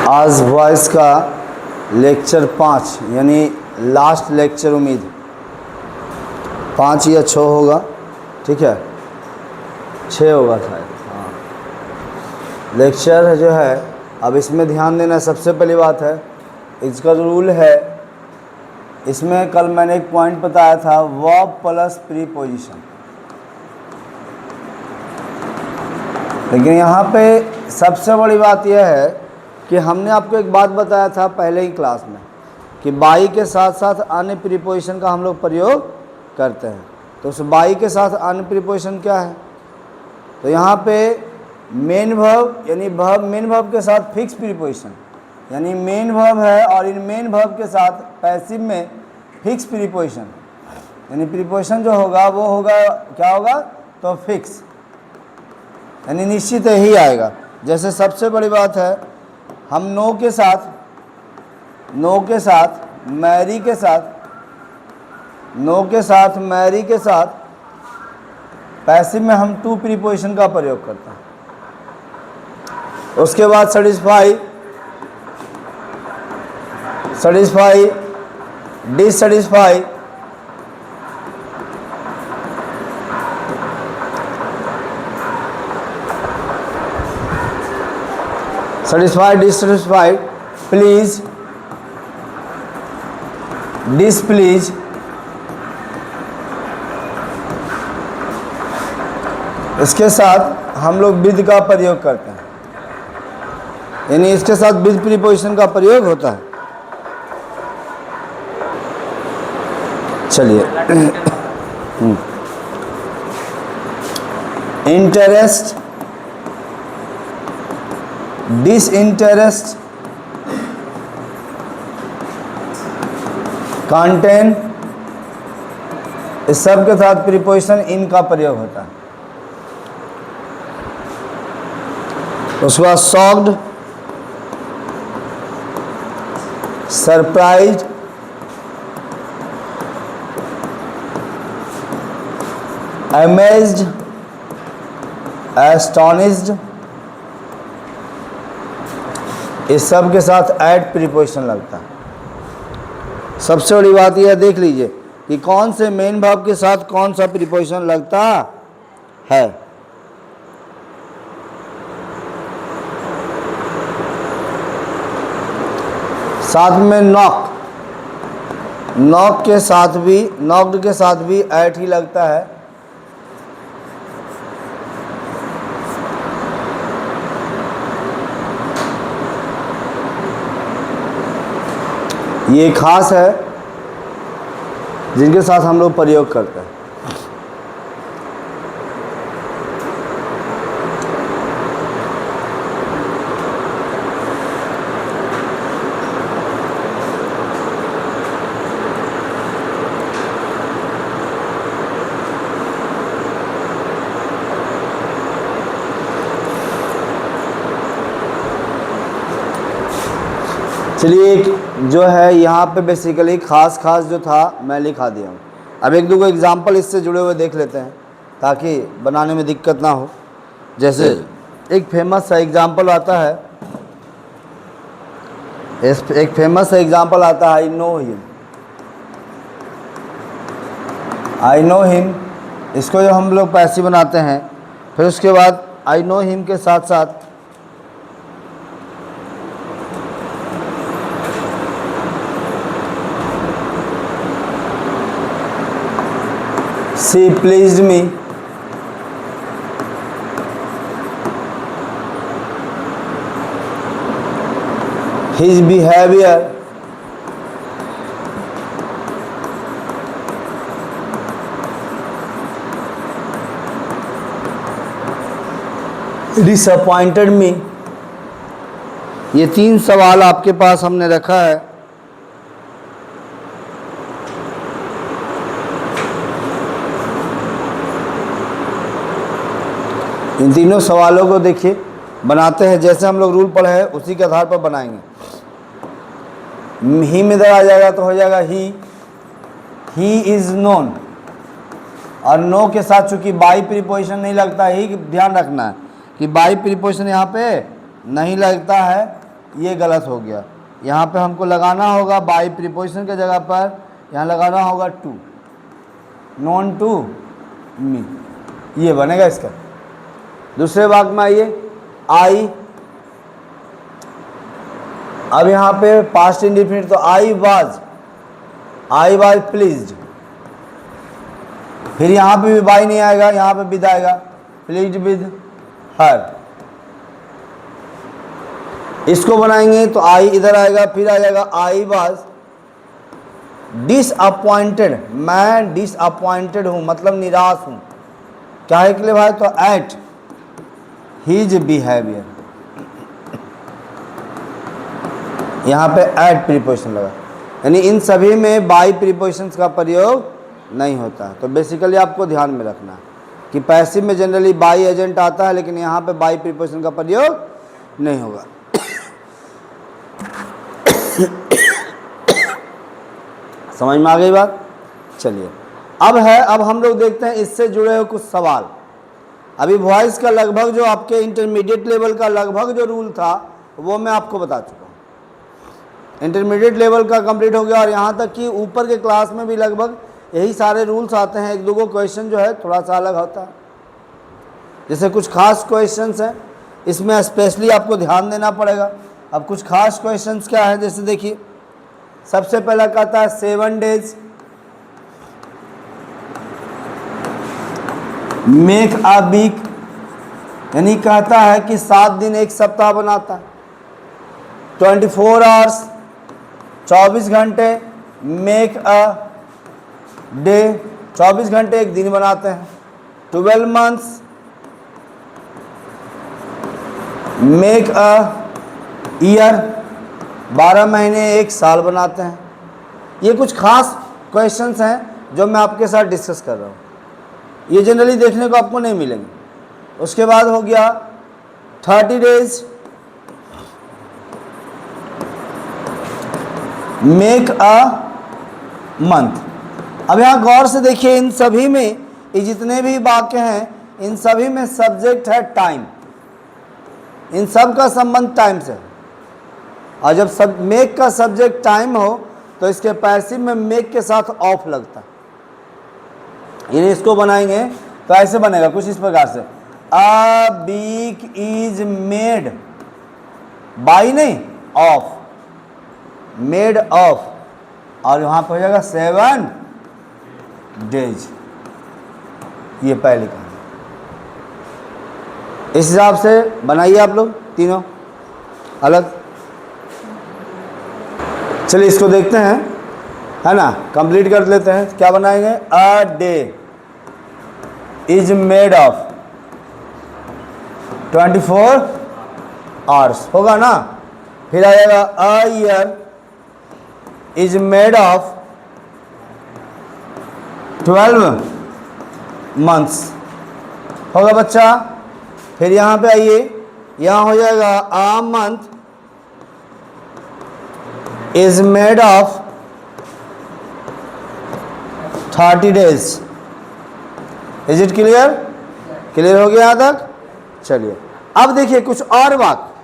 आज वॉइस का लेक्चर 5 यानी लास्ट लेक्चर उम्मीद 5 या 6 होगा, ठीक है 6 होगा शायद। हाँ, लेक्चर जो है अब इसमें ध्यान देना। सबसे पहली बात है इसका जो रूल है, इसमें कल मैंने एक पॉइंट बताया था वर्ब प्लस प्रीपोजिशन, लेकिन यहाँ पे सबसे बड़ी बात यह है कि हमने आपको एक बात बताया था पहले ही क्लास में कि बाई के साथ साथ अन्य प्रीपोजिशन का हम लोग प्रयोग करते हैं। तो उस बाई के साथ अन्य प्रीपोजिशन क्या है? तो यहाँ पे मेन वर्ब यानी वर्ब मेन वर्ब के साथ फिक्स प्रीपोजिशन यानी मेन वर्ब है और इन मेन वर्ब के साथ पैसिव में फिक्स प्रीपोजिशन यानी प्रीपोजिशन जो होगा वो होगा क्या होगा? तो फिक्स यानी निश्चित ही आएगा। जैसे सबसे बड़ी बात है हम नो के साथ मैरी के साथ मैरी के साथ पैसिव में हम टू प्रीपोजिशन का प्रयोग करते हैं। उसके बाद satisfy, dissatisfy, satisfied, dissatisfied, please, displease, इसके साथ हम लोग विद का प्रयोग करते हैं यानी इसके साथ विद प्रीपोजिशन का प्रयोग होता है। चलिए इंटरेस्ट, डिसइंटरेस्ट, कंटेंट, इस सब के साथ प्रीपोजिशन इन का प्रयोग होता है। उसके बाद शॉक्ड, सरप्राइज्ड, अमेज्ड, एस्टोनिश्ड, इस सब के साथ ऐड प्रीपोजिशन लगता है। सबसे बड़ी बात यह देख लीजिए कि कौन से मेन वर्ब के साथ कौन सा प्रीपोजिशन लगता है। साथ में नॉक्ड के साथ भी ऐड ही लगता है। ये खास है जिनके साथ हम लोग प्रयोग करते हैं। चलिए एक जो है यहाँ पे बेसिकली खास जो था मैं लिखा दिया हूँ। अब एक दो एग्जाम्पल इससे जुड़े हुए देख लेते हैं ताकि बनाने में दिक्कत ना हो। जैसे एक फेमस सा एग्जाम्पल आता है, आई नो हिम, इसको जो हम लोग पैसिव बनाते हैं। फिर उसके बाद आई नो हिम के साथ साथ She pleased me, his behavior, disappointed me। ये 3 सवाल आपके पास हमने रखा है। इन तीनों सवालों को देखिए बनाते हैं, जैसे हम लोग रूल पढ़े हैं उसी के आधार पर बनाएंगे। ही में इधर आ जाएगा तो हो जाएगा ही इज़ नोन, और नो के साथ चूंकि बाई प्रीपोजिशन नहीं लगता, ही ध्यान रखना है कि बाई प्रीपोजिशन यहाँ पे नहीं लगता है, ये गलत हो गया। यहाँ पे हमको लगाना होगा बाई प्रीपोजिशन के जगह पर यहाँ लगाना होगा टू, नॉन टू मी, ये बनेगा इसका। दूसरे वाक्य में आइए, आई, अब यहाँ पे पास्ट इंडिफिनिट तो आई वाज प्लीज्ड, फिर यहाँ पे भी बाई नहीं आएगा, यहाँ पे विद आएगा, प्लीज्ड विद हर। इसको बनाएंगे तो आई इधर आएगा, फिर आ जाएगा आई वाज डिसअपॉइंटेड, मैं डिसअपॉइंटेड हूं मतलब निराश हूं, क्या है के लिए भाई, तो एट हिज बिहेवियर, यहां पे एट प्रीपोजिशन लगा, यानी इन सभी में बाई प्रीपोजिशंस का प्रयोग नहीं होता है। तो बेसिकली आपको ध्यान में रखना है कि पैसिव में जनरली बाई एजेंट आता है, लेकिन यहाँ पे बाई प्रीपोजिशन का प्रयोग नहीं होगा। समझ में आ गई बात? चलिए अब हम लोग देखते हैं इससे जुड़े हुए कुछ सवाल। अभी वॉइस का लगभग जो आपके इंटरमीडिएट लेवल का लगभग जो रूल था वो मैं आपको बता चुका हूँ। इंटरमीडिएट लेवल का कंप्लीट हो गया और यहाँ तक कि ऊपर के क्लास में भी लगभग यही सारे रूल्स आते हैं। एक दो को क्वेश्चन जो है थोड़ा सा अलग होता है, जैसे कुछ खास क्वेश्चंस हैं, इसमें स्पेशली आपको ध्यान देना पड़ेगा। अब कुछ खास क्वेश्चंस क्या है, जैसे देखिए सबसे पहला कहता है 7 days मेक अ वीक, यानी कहता है कि 7 दिन एक सप्ताह बनाता है। 24 hours 24 घंटे मेक अ डे, 24 घंटे एक दिन बनाते हैं। 12 months मेक अ ईयर, 12 महीने एक साल बनाते हैं। ये कुछ खास क्वेश्चंस हैं जो मैं आपके साथ डिस्कस कर रहा हूँ, ये जनरली देखने को आपको नहीं मिलेंगे। उसके बाद हो गया 30 days मेक अ मंथ। अब यहाँ गौर से देखिए, इन सभी में ये जितने भी वाक्य हैं इन सभी में सब्जेक्ट है टाइम, इन सब का संबंध टाइम से। और जब सब मेक का सब्जेक्ट टाइम हो तो इसके पैसिव में मेक के साथ ऑफ लगता है। यानी इसको बनाएंगे तो ऐसे बनेगा कुछ इस प्रकार से, a week is made by नहीं ऑफ, मेड ऑफ, और वहां पर हो जाएगा 7 days। ये पहले कहानी, इस हिसाब से बनाइए आप लोग तीनों अलग। चलिए इसको देखते हैं, है ना, कंप्लीट कर लेते हैं। क्या बनाएंगे, a day is made of 24 hours होगा ना। फिर आ जाएगा a year is made of 12 months होगा बच्चा। फिर यहाँ पे आइए, यहाँ हो जाएगा a month is made of 30 days। Is it clear? Clear हो गया यहाँ तक? चलिए अब देखिए कुछ और वाक्य।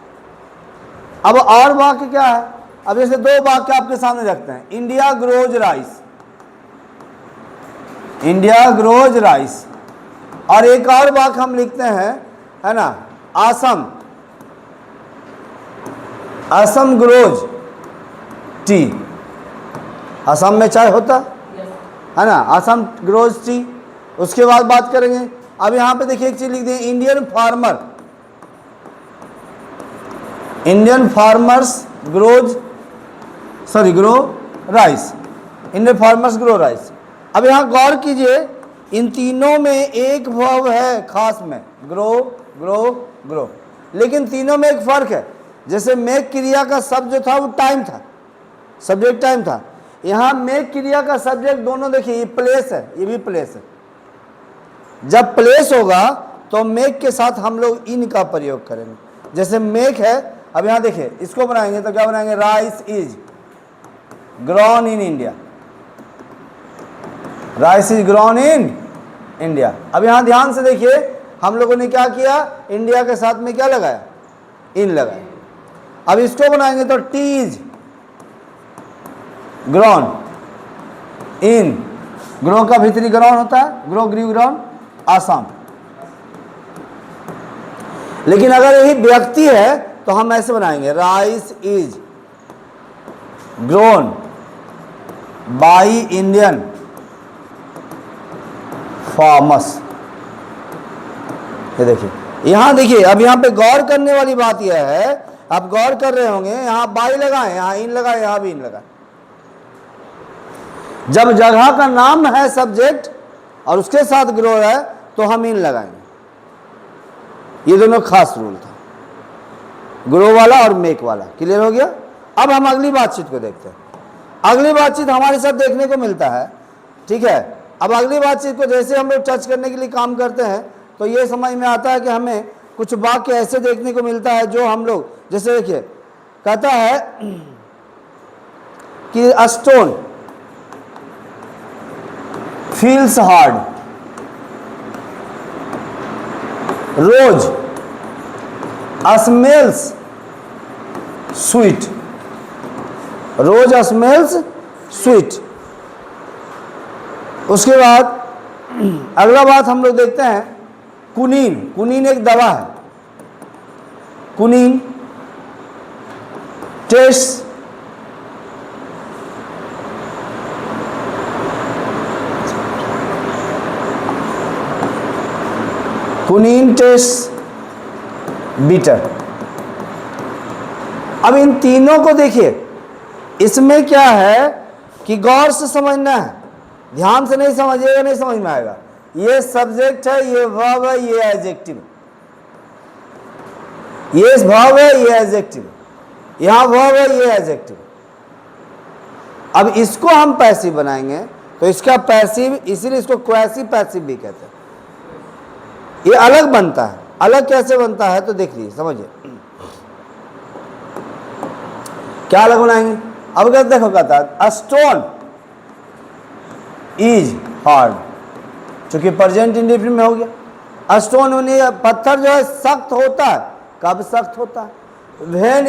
अब और वाक्य क्या है, अब जैसे दो वाक्य आपके सामने रखते हैं, India grows rice, India grows rice, और एक और वाक्य हम लिखते हैं, है ना, असम, असम ग्रोज टी। असम में चाय होता है ना, असम ग्रोज टी। उसके बाद बात करेंगे, अब यहां पे देखिए एक चीज लिख दी, Indian farmer, Indian farmers grows grow rice, Indian farmers grow rice. अब यहां गौर कीजिए, इन तीनों में एक वर्ब है खास में, ग्रो ग्रो ग्रो, लेकिन तीनों में एक फर्क है। जैसे मेक क्रिया का शब्द जो था वो टाइम था, सब्जेक्ट टाइम था। यहां मेक क्रिया का सब्जेक्ट दोनों देखिए, ये प्लेस है, ये भी प्लेस है। जब प्लेस होगा तो मेक के साथ हम लोग इन का प्रयोग करेंगे। जैसे मेक है, अब यहां देखिए इसको बनाएंगे तो क्या बनाएंगे, rice is grown in India, rice is grown in India. अब यहां ध्यान से देखिए, हम लोगों ने क्या किया, इंडिया के साथ में क्या लगाया, इन लगाया। अब इसको बनाएंगे तो T is grown in, grow का भीतरी ग्राउंड होता है, ग्रो ग्रीव ग्राउंड आसाम। लेकिन अगर यही व्यक्ति है तो हम ऐसे बनाएंगे, rice is grown by Indian farmers. ये देखिए, यहां देखिए, अब यहां पे गौर करने वाली बात यह है, आप गौर कर रहे होंगे, यहां बाई लगाए, यहां इन लगाए, यहां भी इन लगाए। जब जगह का नाम है सब्जेक्ट और उसके साथ ग्रो है तो हम इन लगाएंगे। ये दोनों खास रूल था, ग्रो वाला और मेक वाला। क्लियर हो गया? अब हम अगली बातचीत को देखते हैं। अगली बातचीत हमारे साथ देखने को मिलता है, ठीक है। अब अगली बातचीत को जैसे हम लोग टच करने के लिए काम करते हैं तो ये समझ में आता है कि हमें कुछ वाक्य ऐसे देखने को मिलता है जो हम लोग, जैसे देखिए, कहता है कि a stone feels hard, rose smells sweet, rose smells sweet. उसके बाद अगला बात हम लोग देखते हैं, कुनीन। कुनीन एक दवा है। कुनीन टेस्ट कुनीन टेस्ट बीटर। अब इन तीनों को देखिए, इसमें क्या है कि गौर से समझना है, ध्यान से नहीं समझिएगा नहीं समझ में आएगा। ये सब्जेक्ट है, ये वर्ब है, ये एडजेक्टिव, ये वर्ब है, ये एडजेक्टिव, यहां वर्ब है, ये एडजेक्टिव। अब इसको हम पैसिव बनाएंगे तो इसका पैसिव, इसीलिए इसको क्वेसिव पैसिव भी कहते हैं। ये अलग बनता है। अलग कैसे बनता है तो देख लीजिए, समझिए क्या अलग बनाएंगे। अब क्या देखो, कहता है अ स्टोन इज हार्ड, चूंकि प्रेजेंट इंडेफिनिट में हो गया। अ स्टोन यानी पत्थर जो है सख्त होता है। कब सख्त होता है? व्हेन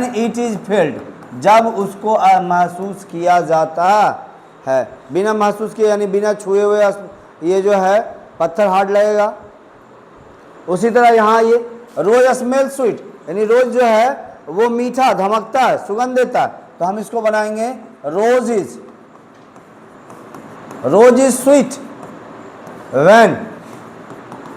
इट इज फेल्ड, जब उसको महसूस किया जाता है। बिना महसूस किए यानी बिना छुए हुए ये जो है पत्थर हार्ड लगेगा। उसी तरह यहाँ ये रोज स्मेल स्वीट, यानी रोज जो है वो मीठा धमकता है, सुगंध देता है, तो हम इसको बनाएंगे rose is sweet when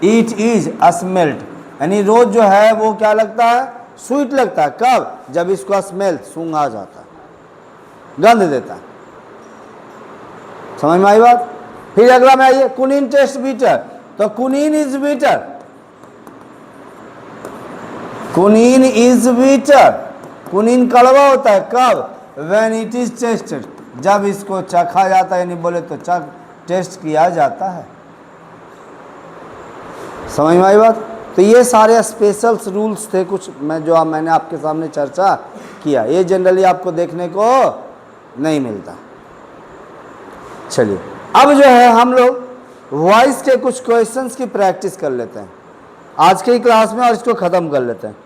it is smelled, यानी रोज जो है वो क्या लगता है? स्वीट लगता है। कब? जब इसको स्मेल, सूंघ आ जाता है, गंध देता है। समझ में आई बात? फिर अगला में आइए, कुनीन टेस्ट बीटर, तो कुनीन इज बीटर, कुनीन इज बीटर। कुनीन कड़वा होता है। कब? व्हेन इट इज टेस्टेड, जब इसको चखा जाता है, यानी बोले तो चख टेस्ट किया जाता है। समझ में आई बात? तो ये सारे स्पेशल रूल्स थे कुछ मैंने आपके सामने चर्चा किया। ये जनरली आपको देखने को नहीं मिलता। चलिए, अब जो है हम लोग वॉइस के कुछ क्वेश्चंस की प्रैक्टिस कर लेते हैं आज के क्लास में, और इसको ख़त्म कर लेते हैं।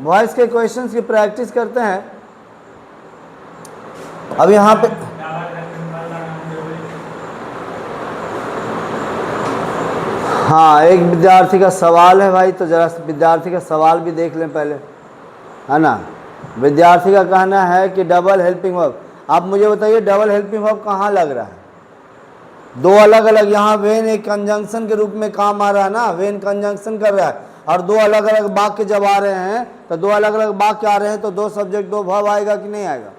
वॉइस के क्वेश्चंस की प्रैक्टिस करते हैं। अब यहाँ पे हाँ, एक विद्यार्थी का सवाल है भाई, तो जरा विद्यार्थी का सवाल भी देख लें पहले, है ना। विद्यार्थी का कहना है कि डबल हेल्पिंग वर्ब। आप मुझे बताइए डबल हेल्पिंग वर्ब कहाँ लग रहा है? दो अलग अलग, यहाँ वेन एक कंजंक्शन के रूप में काम आ रहा है ना, वेन कंजंक्शन कर रहा है, और दो अलग अलग वाक्य जब आ रहे हैं तो दो अलग अलग वाक्य आ रहे हैं तो दो सब्जेक्ट दो वर्ब आएगा कि नहीं आएगा?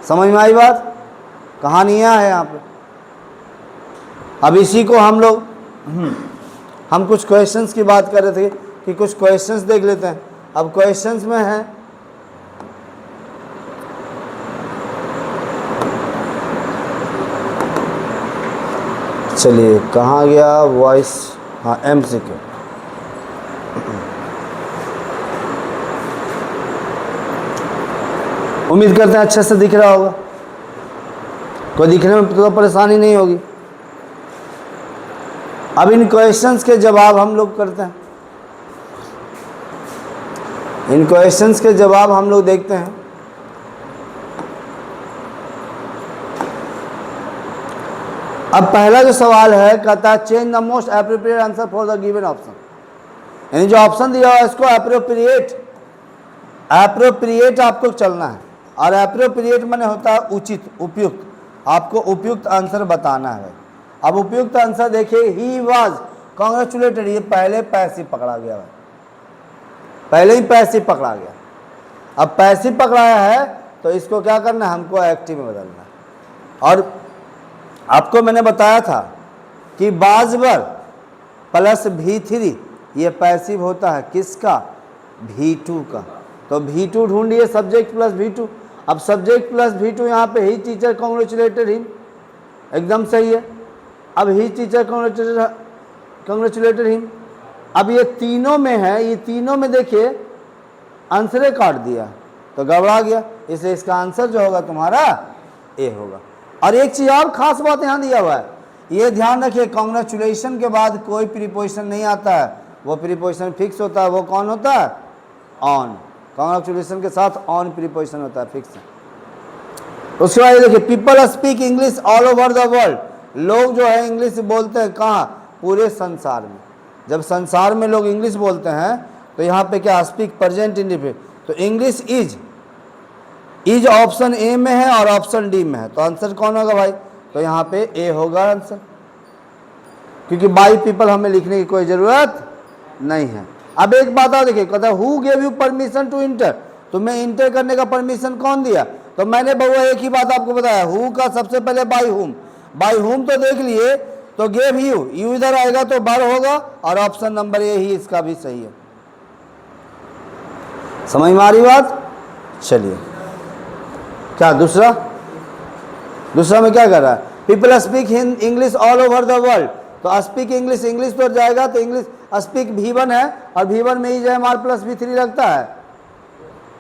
समझ में आई बात? कहानियाँ है यहाँ पे। अब इसी को हम लोग हम कुछ क्वेश्चंस की बात कर रहे थे कि कुछ क्वेश्चंस देख लेते हैं। अब क्वेश्चंस में है, चलिए कहाँ गया वॉइस, हाँ MCQ। उम्मीद करते हैं अच्छे से दिख रहा होगा, कोई दिखने में तो परेशानी नहीं होगी। अब इन क्वेश्चंस के जवाब हम लोग करते हैं। इन क्वेश्चंस के जवाब हम लोग देखते हैं। अब पहला जो सवाल है कहता है change the most appropriate answer for the given option, यानी जो ऑप्शन दिया हुआ है इसको एप्रोप्रिएट आपको चलना है। और एप्रोप्रिएट माने होता है उचित, उपयुक्त, आपको उपयुक्त आंसर बताना है। अब उपयुक्त आंसर देखिए, ही वाज कॉन्ग्रेचुलेटेड, ये पहले पैसिव पकड़ा गया है, पहले ही पैसिव पकड़ा गया। अब पैसिव पकड़ाया है तो इसको क्या करना है, हमको एक्टिव में बदलना है। और आपको मैंने बताया था कि बाजबर प्लस V3 ये पैसिव होता है किसका, V2 का। तो V2 ढूंढिए, सब्जेक्ट प्लस V2। अब सब्जेक्ट प्लस V2 यहाँ पे ही टीचर कॉन्ग्रेचुलेटेड हिम, एकदम सही है। अब ही टीचर कॉन्ग्रेचुलेटेड हिम। अब ये तीनों में है, ये तीनों में देखिए आंसर काट दिया तो गड़बड़ा गया, इसलिए इसका आंसर जो होगा तुम्हारा ए होगा। और एक चीज़ और खास बात यहाँ दिया हुआ है, ये ध्यान रखिए, कॉन्ग्रेचुलेशन के बाद कोई प्रीपोजिशन नहीं आता है, वो प्रीपोजिशन फिक्स होता है। वो कौन होता है, ऑन। कॉन्ग्रेचुलेशन के साथ ऑन प्रीपोजिशन होता है, फिक्स है। उसके बाद देखिए, people speak English all over the world, लोग जो है इंग्लिश बोलते हैं कहाँ, पूरे संसार में। जब संसार में लोग इंग्लिश बोलते हैं तो यहाँ पे क्या, स्पीक प्रेजेंट इंडिफिनिट, तो इंग्लिश इज ऑप्शन ए में है और ऑप्शन डी में है, तो आंसर कौन होगा भाई, तो यहाँ पे ए होगा आंसर, क्योंकि बाई पीपल हमें लिखने की कोई ज़रूरत नहीं है। अब एक बात और देखिए, कहता है who gave you permission to enter, तुम्हें इंटर करने का परमिशन कौन दिया, तो मैंने बहुआ एक ही बात आपको बताया, हु का सबसे पहले बाई हुम तो देख लिए, तो गेव यू इधर आएगा तो बार होगा, और ऑप्शन नंबर ए ही इसका भी सही है। समझ में आ रही बात। चलिए, क्या दूसरा में क्या कर रहा है, people speak English all over the world, तो स्पीक इंग्लिश तो जाएगा, तो इंग्लिश स्पीक V1 है, और V1 में is M R plus V3 लगता है,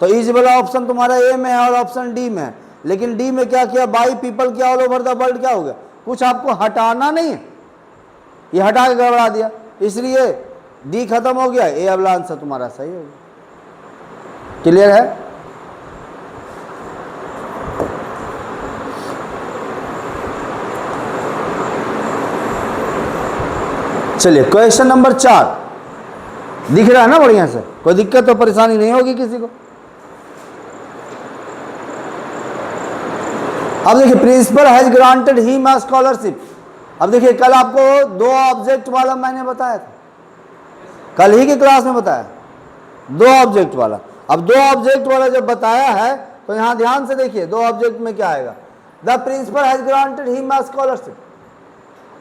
तो इज वाला ऑप्शन तुम्हारा ए में है और ऑप्शन डी में है। लेकिन डी में क्या किया, बाई पीपल क्या ऑल ओवर द वर्ल्ड क्या हो गया, कुछ आपको हटाना नहीं है, ये हटा के गड़बड़ा दिया, इसलिए डी खत्म हो गया, ए वाला आंसर तुम्हारा सही हो गया। क्लियर है। चलिए, क्वेश्चन नंबर 4 दिख रहा है ना बढ़िया से, कोई दिक्कत तो परेशानी नहीं होगी किसी को। अब देखिए, principal has granted him a scholarship. अब देखिए, कल आपको 2 ऑब्जेक्ट वाला मैंने बताया था, कल ही की क्लास में बताया 2 ऑब्जेक्ट वाला। अब 2 ऑब्जेक्ट वाला जब बताया है तो यहां ध्यान से देखिए, 2 ऑब्जेक्ट में क्या आएगा, the principal has granted him a scholarship,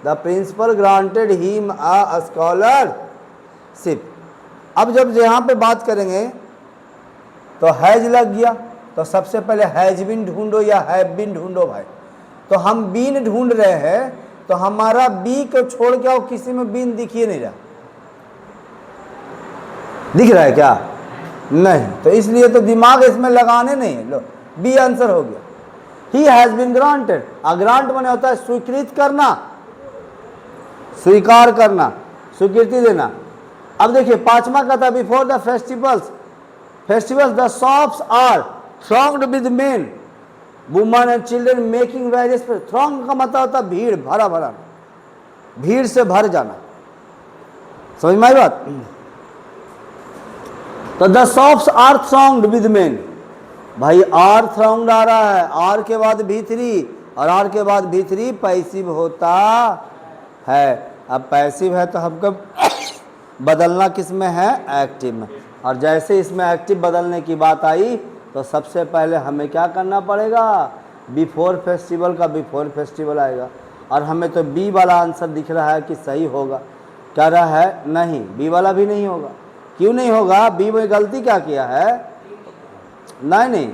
the principal granted him a scholarship. अब जब यहाँ पे बात करेंगे तो हैज लग गया, तो सबसे पहले हैज बीन ढूंढो या हैव बीन ढूंढो भाई। तो हम बीन ढूंढ रहे हैं, तो हमारा बी को छोड़ के और किसी में बीन दिख ही नहीं रहा, दिख रहा है क्या, नहीं, तो इसलिए तो दिमाग इसमें लगाने नहीं है। लो, बी आंसर हो गया। He has been granted, grant माने होता है स्वीकृत करना, स्वीकार करना, स्वीकृति देना। अब देखिए, 5वां का था before the festivals the shops are thronged with men women and children making various. Throng का मतलब होता है भीड़, भरा भरा, भीड़ से भर जाना। समझ में आई बात। तो the shops are thronged with men, भाई आर थ्रॉन्ग्ड आ रहा है, आर के बाद V3, और आर के बाद V3 पैसिव होता है। अब पैसिव है तो हमको बदलना किस में है, एक्टिव में। और जैसे इसमें एक्टिव बदलने की बात आई तो सबसे पहले हमें क्या करना पड़ेगा, बिफोर फेस्टिवल का बिफोर फेस्टिवल आएगा। और हमें तो बी वाला आंसर दिख रहा है कि सही होगा, क्या रहा है, नहीं, बी वाला भी नहीं होगा। क्यों नहीं होगा, बी में गलती क्या किया है, नहीं,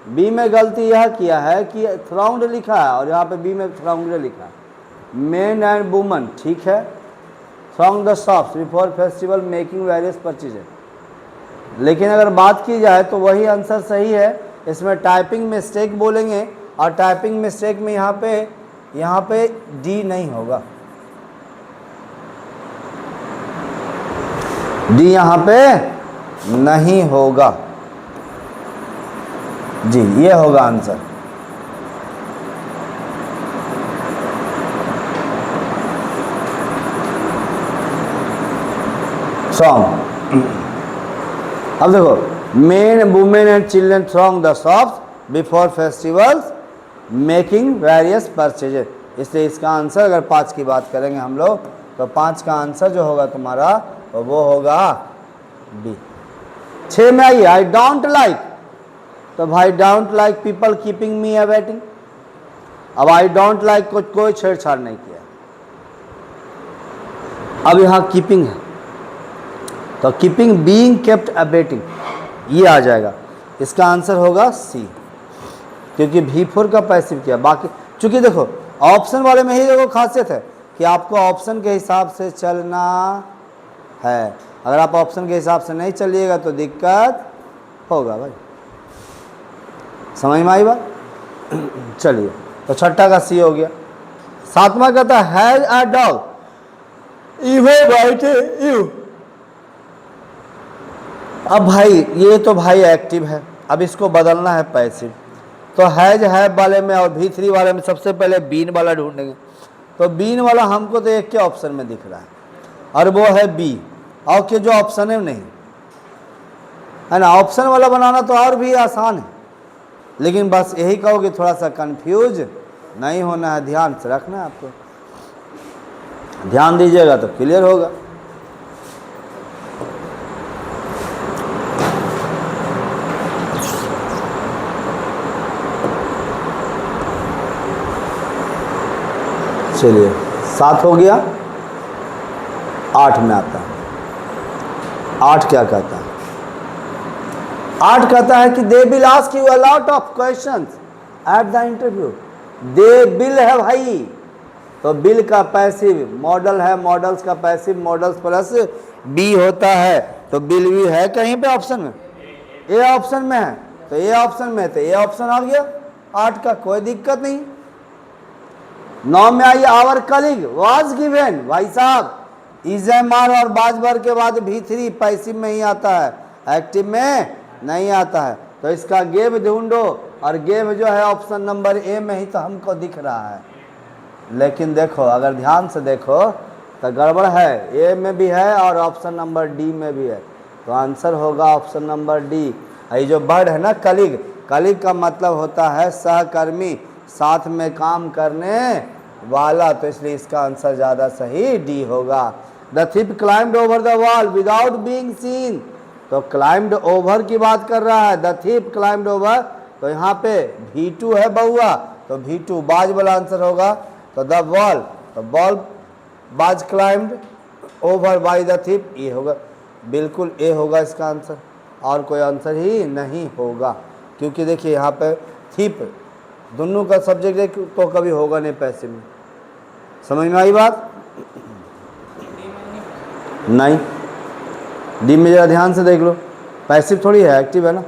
बी में गलती यह किया है कि थ्रॉन्ग्ड लिखा है और यहाँ पे बी में थ्रॉन्ग्ड लिखा है। मेन एंड वुमन, ठीक है, throng the shops before festival making various purchases. लेकिन अगर बात की जाए तो वही आंसर सही है। इसमें टाइपिंग मिस्टेक बोलेंगे, और टाइपिंग मिस्टेक में यहाँ पे डी नहीं होगा, डी यहाँ पे नहीं होगा। जी, ये होगा आंसर। सॉन्ग। अब देखो, main women and children throng the shops before festivals making various purchases. इसलिए इसका आंसर अगर 5 की बात करेंगे हम लोग तो 5 का आंसर जो होगा तुम्हारा तो वो होगा बी। 6 में आइए, आई डोंट लाइक, तो भाई don't like people keeping me awaiting. अब आई डोंट लाइक को कोई छेड़छाड़ नहीं किया। अब यहाँ कीपिंग है तो कीपिंग बीइंग केप्ट अवेटिंग ये आ जाएगा। इसका आंसर होगा सी, क्योंकि V4 का पैसिव किया। बाकी चूंकि देखो ऑप्शन वाले में ही देखो खासियत है कि आपको ऑप्शन के हिसाब से चलना है। अगर आप ऑप्शन के हिसाब से नहीं चलिएगा तो दिक्कत होगा भाई। समझ में आई बात? चलिए, तो छठा का सी हो गया। 7वां कहता है has a dog even right you. अब भाई ये तो भाई एक्टिव है, अब इसको बदलना है पैसिव। तो हैज है वाले में और V3 वाले में सबसे पहले बीन वाला ढूंढेंगे। तो बीन वाला हमको तो एक के ऑप्शन में दिख रहा है और वो है बी, और के जो ऑप्शन है नहीं है ना। ऑप्शन वाला बनाना तो और भी आसान है, लेकिन बस यही कहो कि थोड़ा सा कंफ्यूज नहीं होना है, ध्यान से रखना है आपको। ध्यान दीजिएगा तो क्लियर होगा। चलिए, 7 हो गया। 8 में आता है। 8 क्या कहता है? 8 कहता है कि they will ask you a lot of questions at the interview. They will है भाई, तो बिल का पैसिव मॉडल है, मॉडल्स का पैसिव मॉडल्स प्लस बी होता है, तो बिल भी है कहीं पे ऑप्शन में, ए ऑप्शन में है तो ए ऑप्शन में, तो ए ऑप्शन आ गया 8 का, कोई दिक्कत नहीं। 9 में आइए, आवर कलीग वाज गिवन। भाई साहब इजमार और बाजबर के बाद V3 पैसिव में ही आता है, एक्टिव में नहीं आता है। तो इसका गेव ढूंढो, और गेव जो है ऑप्शन नंबर ए में ही तो हमको दिख रहा है। लेकिन देखो, अगर ध्यान से देखो तो गड़बड़ है, ए में भी है और ऑप्शन नंबर डी में भी है, तो आंसर होगा ऑप्शन नंबर डी। ये जो वर्ड है ना कलीग, कलीग का मतलब होता है सहकर्मी, साथ में काम करने वाला, तो इसलिए इसका आंसर ज़्यादा सही डी होगा। The thief climbed over the wall without being seen, तो क्लाइम्ड ओवर की बात कर रहा है, द थिप क्लाइम्ड ओवर, तो यहाँ पे V2 है बहुआ, तो V2 बाज वाला आंसर होगा। तो द वॉल, तो बॉल बाज क्लाइम्ड ओवर बाय द थिप, ये होगा, बिल्कुल ए होगा इसका आंसर, और कोई आंसर ही नहीं होगा। क्योंकि देखिए यहाँ पे थिप दोनों का सब्जेक्ट है तो कभी होगा नहीं पैसिव में। समझ में आई बात? नहीं, डी में जरा ध्यान से देख लो, पैसिव थोड़ी है, एक्टिव है ना।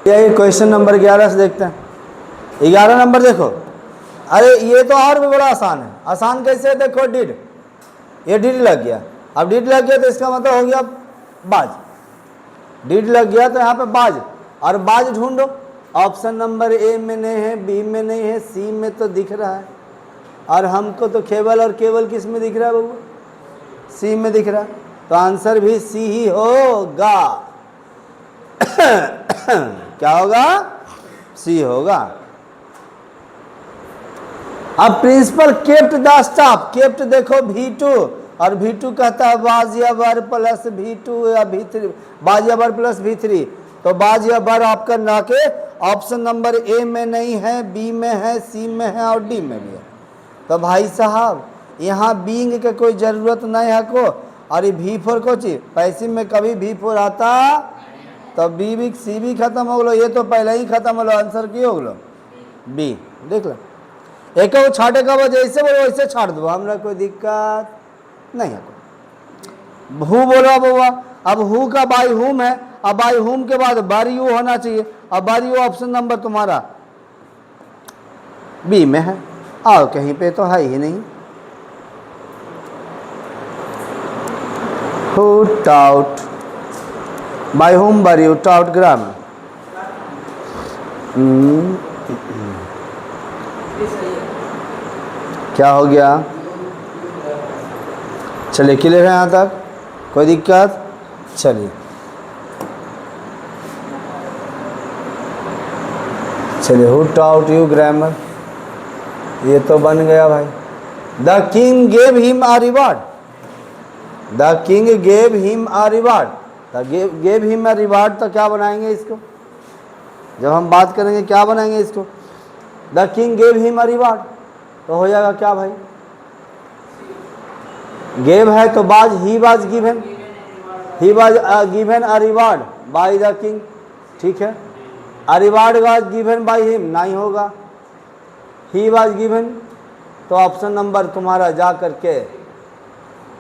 ये क्वेश्चन नंबर 11 से देखते हैं। 11 नंबर देखो, अरे ये तो और भी बड़ा आसान है। आसान कैसे है? देखो डिड, ये डिड लग गया। अब डिड लग गया तो इसका मतलब हो गया बाज। डिड लग गया तो यहाँ पे बाज, और बाज ढूंढो। ऑप्शन नंबर ए में नहीं है, बी में नहीं है, सी में तो दिख रहा है, और हमको तो केवल और केवल किस में दिख रहा है बबू? सी में दिख रहा है, तो आंसर भी सी ही होगा। क्या होगा? सी होगा। अब principal kept the staff, kept देखो V2, और V2 कहता है बाज या वर प्लस V2 या V3, बाज या वर प्लस V3, तो बाज या वर आपका ना के ऑप्शन नंबर ए में नहीं है, बी में है, सी में है और डी में भी है। तो भाई साहब यहाँ बीइंग के कोई ज़रूरत नहीं है को, और ये V4 को चाहिए, पैसिव में कभी V4 आता तो बी भी सी भी खत्म हो गलो, ये तो पहले ही खत्म हो लो, आंसर की हो गलो बी। देख लो, एक वो छाटे का वजह जैसे बोलो वैसे छाट दो, हमरा कोई दिक्कत नहीं है। हु बोलो बउआ, अब हु का बाई हुम है, अब बाई हुम के बाद बारी यू होना चाहिए, अब बारी यू ऑप्शन नंबर तुम्हारा बी में है, और कहीं पे तो है ही नहीं। Hoot out by whom were you taught grammar. क्या हो गया? चलिए क्लियर है यहाँ तक? कोई दिक्कत? चलिए चलिए हु टाउट यू ग्रामर, ये तो बन गया भाई। The king gave him a reward, the king gave him a reward, the gave him a reward, तो क्या बनाएंगे इसको? जब हम बात करेंगे क्या बनाएंगे इसको? The king gave him a reward, तो हो जाएगा क्या भाई? गेव है तो बाज he was given, he was given a reward by the king, ठीक है। A reward was given by him नहीं होगा, ही वाज गिवन, तो ऑप्शन नंबर तुम्हारा जा करके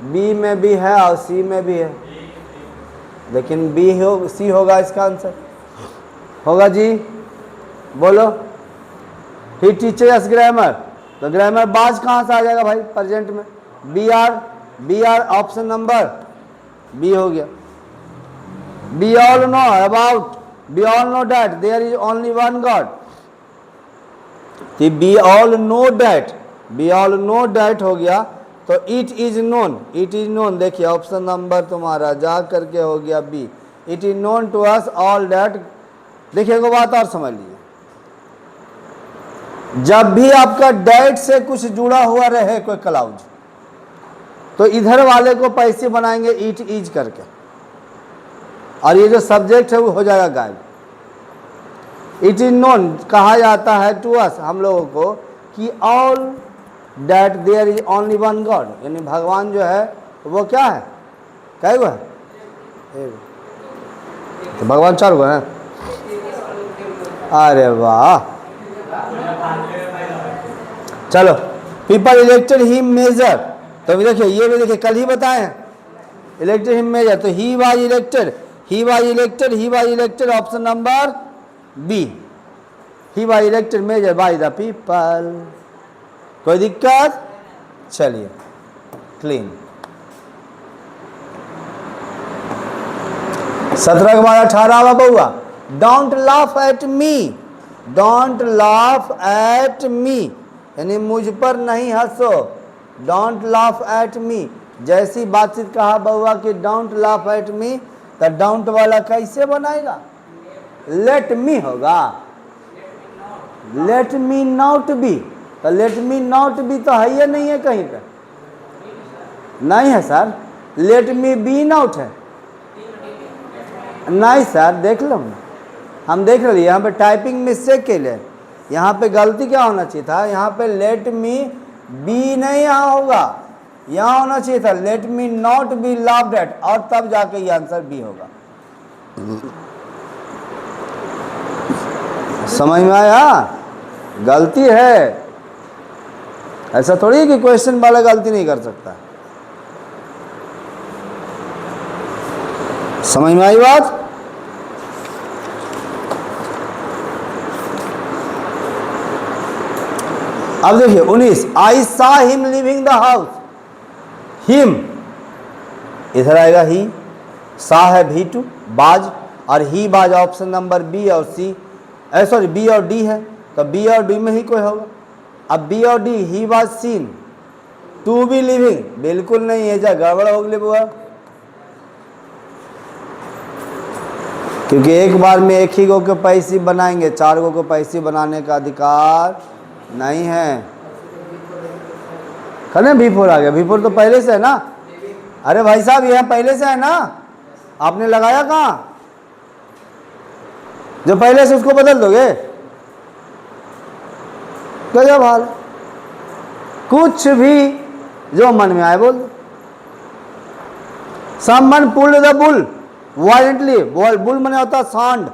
बी में भी है और सी में भी है, लेकिन बी हो सी होगा इसका आंसर होगा जी। बोलो। ही टीचर्स ग्रामर, तो ग्रामर बाज कहाँ से आ जाएगा भाई प्रेजेंट में? B are option number B हो गया। We all know about, we all know that there is only one God, we all know that, we all know that हो गया, तो it is known, it is known, देखिए option number तुम्हारा जा करके हो गया B, it is known to us all that. देखिए एक बात और समझ लीजिए, जब भी आपका डेट से कुछ जुड़ा हुआ रहे कोई क्लाउज, तो इधर वाले को पैसे बनाएंगे इट इज करके, और ये जो सब्जेक्ट है वो हो जाएगा गायब। इट इज नोन कहा जाता है टू अस हम लोगों को कि all that there is only one God, यानी भगवान जो है वो क्या है? कै गो है? तो भगवान 4 गो है। अरे वाह, चलो। पीपल इलेक्टेड हिम मेजर, तो अभी देखिए ये भी देखिए कल ही बताए हैं, इलेक्टेड हिम मेजर, तो he was elected, he was elected, he was elected, option number B, he was elected major by the people. कोई दिक्कत? चलिए क्लीन। 17 के बाद 18वां बउआ, don't laugh at me, don't laugh at me, यानी मुझ पर नहीं हंसो, डोंट लाफ एट मी। जैसी बातचीत कहा बउआ कि डोंट लाफ एट मी, तो डोंट वाला कैसे बनाएगा? लेट मी होगा, लेट मी नॉट बी, तो लेट मी नॉट बी तो है ही नहीं है कहीं पे, नहीं है sir, let me be not है, नहीं सर, देख लो हम देख रहे, यहाँ पे टाइपिंग मिस्टेक के लिए, यहाँ पे गलती क्या होना चाहिए था? यहाँ पे लेट मी बी नहीं यहाँ होगा, यहाँ होना चाहिए था late me not B laughed eight, और तब जाके ये आंसर बी होगा। समझ में आया? गलती है, ऐसा थोड़ी है कि क्वेश्चन वाला गलती नहीं कर सकता। समझ में आई बात? अब देखिए 19, I saw him leaving the house, him इधर आएगा ही, सा है V2 बाज, और ही बाज ऑप्शन नंबर बी और सी, सॉरी बी और डी है, तो बी और डी में ही कोई होगा। अब बी और D, he was seen to be living, बिल्कुल नहीं है, जा गड़बड़ हो गई बुआ, क्योंकि एक बार में एक ही गो के पैसे बनाएंगे, 4 गो को पैसे बनाने का अधिकार नहीं है। कहने V4 आ गया, V4 तो पहले से है ना। अरे भाई साहब यह पहले से है ना, आपने लगाया कहाँ? जो पहले से उसको बदल दोगे, गजब हाल, कुछ भी जो मन में आए बोल दो। Someone pulled the bull violently, bull मने होता सांड,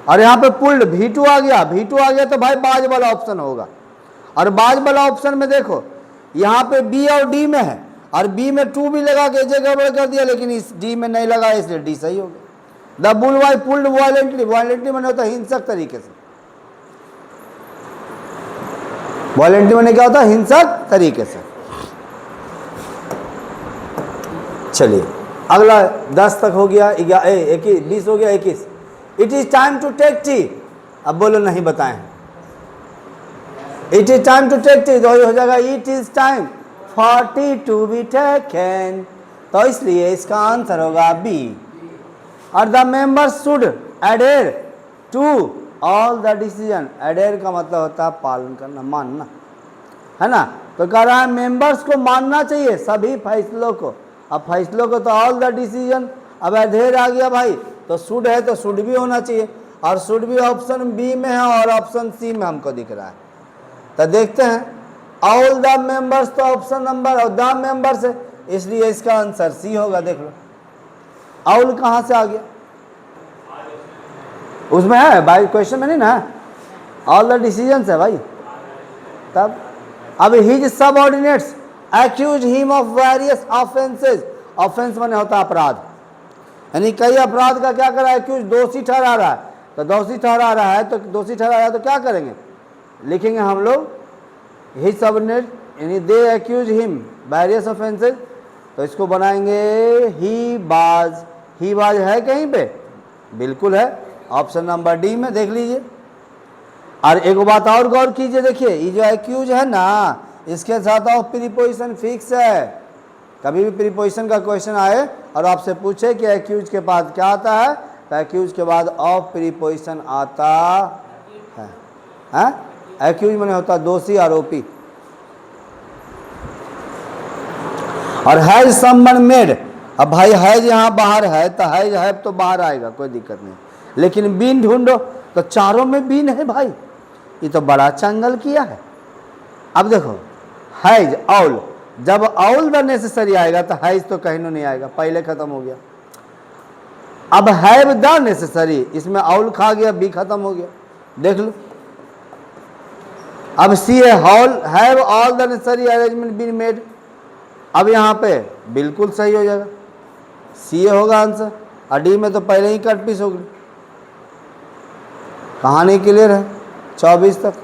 और यहाँ पे पुल्ड V2 आ गया, V2 आ गया तो भाई बाज वाला ऑप्शन होगा, और बाज वाला ऑप्शन में देखो यहाँ पे बी और डी में है, और बी में 2 भी लगा के गड़बड़ कर दिया, लेकिन इस डी में नहीं लगा, इसलिए डी सही हो गया। The bull why pulled violently, violently मने होता हिंसक तरीके से, वायलेंटली मने क्या होता है? हिंसक तरीके से। चलिए अगला 10 तक हो गया, 21, 20 हो गया, 21। It is time to take tea. अब बोलो नहीं बताएं। It is time to take tea, तो हो जाएगा it is time for tea to be taken. तो इसलिए इसका आंसर होगा बी। और the members should adhere to all the decision. Adhere का मतलब होता है पालन करना, मानना, है ना। तो कह रहा है मेंबर्स को मानना चाहिए सभी फैसलों को। अब फैसलों को तो ऑल द डिसीजन, अब एडेयर आ गया भाई, तो शुड है तो शुड भी होना चाहिए, और शुड भी ऑप्शन बी में है और ऑप्शन सी में हमको दिख रहा है। तो देखते हैं, ऑल द मेंबर्स तो ऑप्शन नंबर और द मेंबर्स है, इसलिए इसका आंसर सी होगा। देख लो ऑल कहाँ से आ गया, उसमें है भाई, क्वेश्चन में नहीं ना, ऑल द डिसीजन है भाई। तब अब his subordinates accuse him of various offences. Offence माने होता है अपराध, यानी कई अपराध का क्या करा, एक्यूज दोषी ठहरा रहा है। तो दोषी ठहरा रहा है, तो दोषी ठहरा रहा है तो क्या करेंगे, लिखेंगे हम लोग हिज सबऑर्डिनेट, यानी दे एक्यूज हिम वेरियस ऑफेंसेस, तो इसको बनाएंगे ही बाज। ही बाज है कहीं पे, बिल्कुल है, ऑप्शन नंबर डी में, देख लीजिए। और एक बात और गौर कीजिए, देखिए ये जो एक्यूज है ना, इसके साथ ऑफ प्रीपोजिशन फिक्स है। कभी भी प्रीपोजिशन का क्वेश्चन आए और आपसे पूछे कि एक्यूज के बाद क्या आता है, तो एक्यूज के बाद ऑफ प्रीपोजिशन आता है। हैं? एक्यूज माने होता है दोषी, आरोपी। और हैज समवन मेड, अब भाई हैज यहाँ बाहर है, तो हैज है तो बाहर आएगा, कोई दिक्कत नहीं। लेकिन बीन ढूंढो, तो चारों में बीन है भाई, ये तो बड़ा चंगल किया है। अब देखो हैज ऑल, जब ऑल द नेसेसरी आएगा तो हैज तो कहीं नहीं आएगा, पहले खत्म हो गया। अब हैव द नेसेसरी, इसमें ऑल खा गया, बी खत्म हो गया, देख लो। अब सी है hall, have all the necessary arrangement been made, अब यहाँ पे बिल्कुल सही हो जाएगा, सी होगा आंसर। और डी में तो पहले ही कट पीस हो गई। कहानी क्लियर है 24 तक।